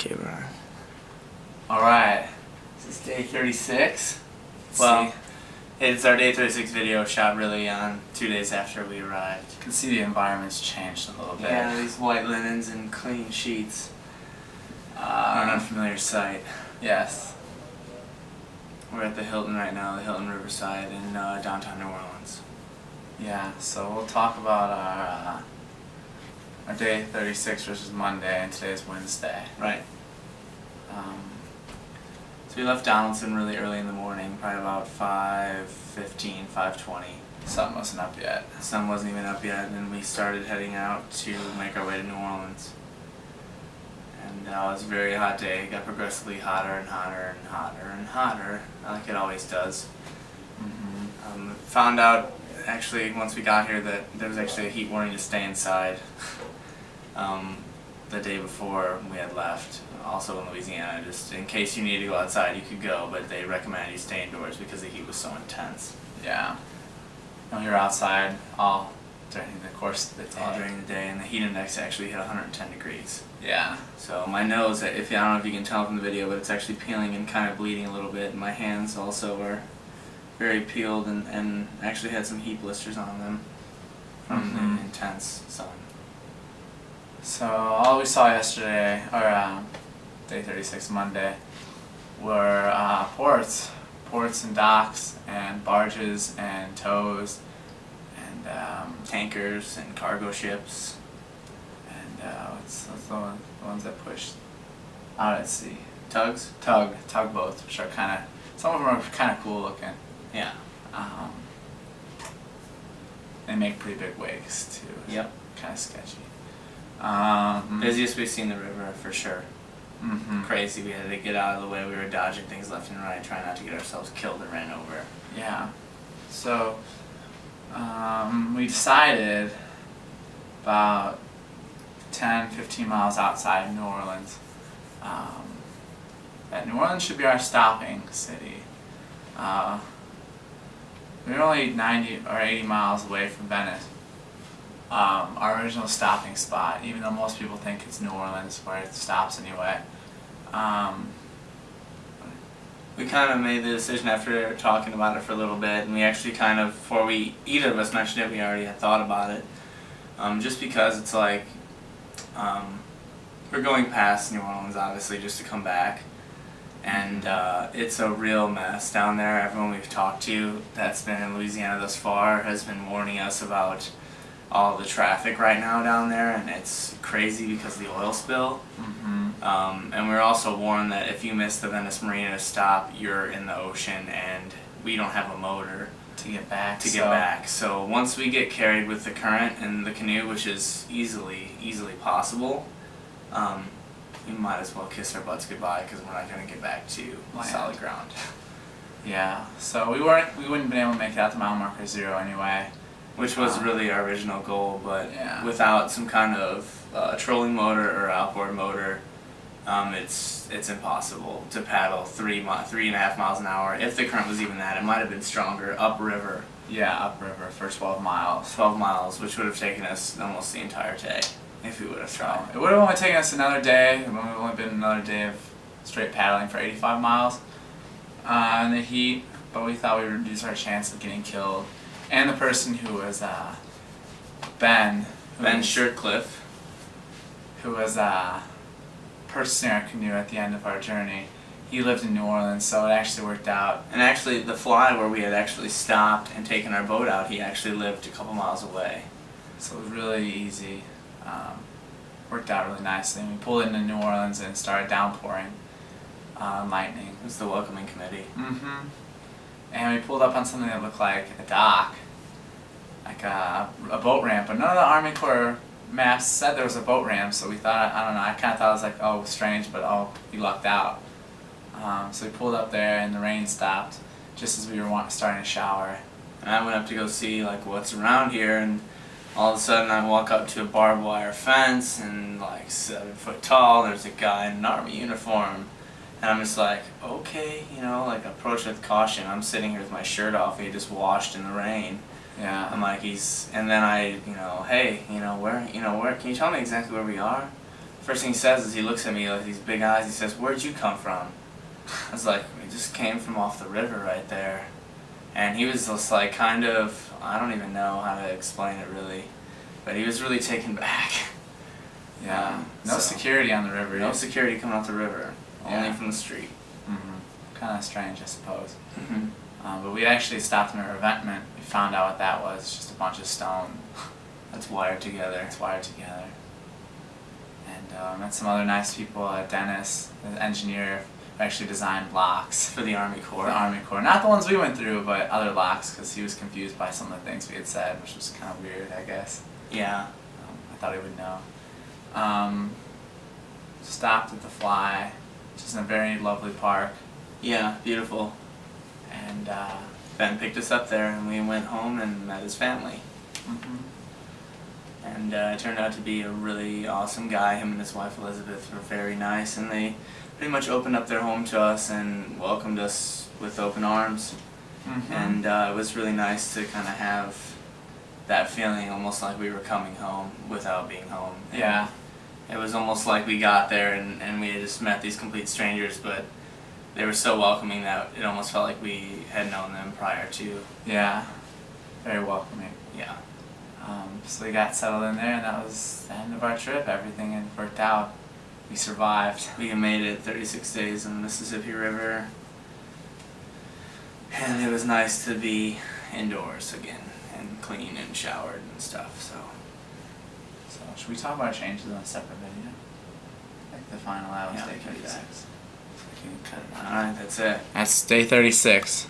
Okay, we're on. Alright, this is day 36. Well, it's our day 36 video shot really on 2 days after we arrived. You can see the environment's changed a little bit. Yeah, these white linens and clean sheets. An unfamiliar sight. Yes. We're at the Hilton right now, the Hilton Riverside in downtown New Orleans. Yeah, so we'll talk about our day 36 versus Monday, and today's Wednesday. Right. So we left Donaldson really early in the morning, probably about 5:15, 5:20. Sun wasn't up yet. The sun wasn't even up yet, and then we started heading out to make our way to New Orleans. And it was a very hot day. It got progressively hotter and hotter and hotter and hotter, like it always does. Found out, actually, once we got here, that there was actually a heat warning to stay inside the day before we had left. Also in Louisiana, just in case you needed to go outside, you could go, but they recommended you stay indoors because the heat was so intense. Yeah. And we were outside all during the course of the day. All during the day, and the heat index actually hit 110 degrees. Yeah. So my nose, I don't know if you can tell from the video, but it's actually peeling and kind of bleeding a little bit. And my hands also are very peeled and actually had some heat blisters on them from the intense sun. So all we saw yesterday, or day 36 Monday, were ports and docks and barges and tows and Tankers and cargo ships. and what's the ones that push out at sea? Tugs? Tugboats, which are kind of, some of them are kind of cool looking. Yeah. They make pretty big waves too. Yep. Kind of sketchy. Busiest we've seen the river for sure. Mm-hmm. Crazy. We had to get out of the way. We were dodging things left and right, trying not to get ourselves killed or ran over. Yeah. So we decided about 10-15 miles outside of New Orleans that New Orleans should be our stopping city. We were only 90 or 80 miles away from Venice. Our original stopping spot, even though most people think it's New Orleans where it stops anyway. We kind of made the decision after talking about it for a little bit, and we actually kind of, before either of us mentioned it, we already had thought about it. Just because it's like, we're going past New Orleans obviously just to come back, and it's a real mess down there. Everyone we've talked to that's been in Louisiana thus far has been warning us about all the traffic right now down there, and it's crazy because of the oil spill. And we're also warned that if you miss the Venice Marina stop, you're in the ocean, and we don't have a motor To get back. So once we get carried with the current and the canoe, which is easily possible, we might as well kiss our butts goodbye because we're not going to get back to solid ground. Yeah. So we wouldn't have been able to make it out to mile marker 0 anyway. Which was really our original goal, but Yeah. without some kind of trolling motor or outboard motor, it's impossible to paddle 3.5 miles an hour. If the current was even that, it might have been stronger upriver. Yeah, upriver for 12 miles. 12 miles, which would have taken us almost the entire day if we would have tried. It would have only taken us another day. It would have only been another day of straight paddling for 85 miles in the heat, but we thought we would reduce our chance of getting killed. And the person who was Ben Shirtcliffe, who was purchasing our canoe at the end of our journey, he lived in New Orleans, so it actually worked out. and actually the fly where we had actually stopped and taken our boat out, he actually lived a couple miles away. So it was really easy. Worked out really nicely. And we pulled into New Orleans and it started downpouring lightning. It was the welcoming committee. And we pulled up on something that looked like a dock, like a boat ramp, but none of the Army Corps maps said there was a boat ramp, so we thought, I don't know, I kind of thought it was like, oh, strange, but oh, we lucked out. So we pulled up there and the rain stopped just as we were starting to shower. And I went up to go see like what's around here, and all of a sudden I walk up to a barbed wire fence, and like 7 foot tall, there's a guy in an Army uniform. And I'm just like, okay, like approach with caution. I'm sitting here with my shirt off, he just washed in the rain. Yeah. I'm like, and then I, hey, where, can you tell me exactly where we are? first thing he says is he looks at me like these big eyes. He says, "Where'd you come from?" I was like, "We just came from off the river right there." And he was just like kind of, I don't even know how to explain it really, but he was really taken back. Yeah. No So- security on the river. No security coming off the river, only Yeah. from the street. Kind of strange, I suppose. Mm-hmm. But we actually stopped in a revetment. We found out what that was. It's just a bunch of stone. That's wired together. It's wired together. And met some other nice people. Dennis, the engineer, who actually designed locks For the Army for Corps. the Army Corps. Not the ones we went through, but other locks, because he was confused by some of the things we had said, which was kind of weird, I guess. Yeah. I thought he would know. Stopped at the Fly, which is in a very lovely park. Yeah, beautiful. And Ben picked us up there and we went home and met his family. And it turned out to be a really awesome guy. Him and his wife Elizabeth were very nice, and they pretty much opened up their home to us and welcomed us with open arms. And it was really nice to kind of have that feeling, almost like we were coming home without being home. And yeah, it was almost like we got there and we had just met these complete strangers, but they were so welcoming that it almost felt like we had known them prior to. yeah, very welcoming. Yeah. So we got settled in there, and that was the end of our trip. Everything had worked out. We survived. We made it 36 days in the Mississippi River, and it was nice to be indoors again and clean and showered and stuff. So So should we talk about our changes in a separate video? Like the final hours, Yeah, day we can do that. 36. So we can cut it all right, that's it. That's day 36.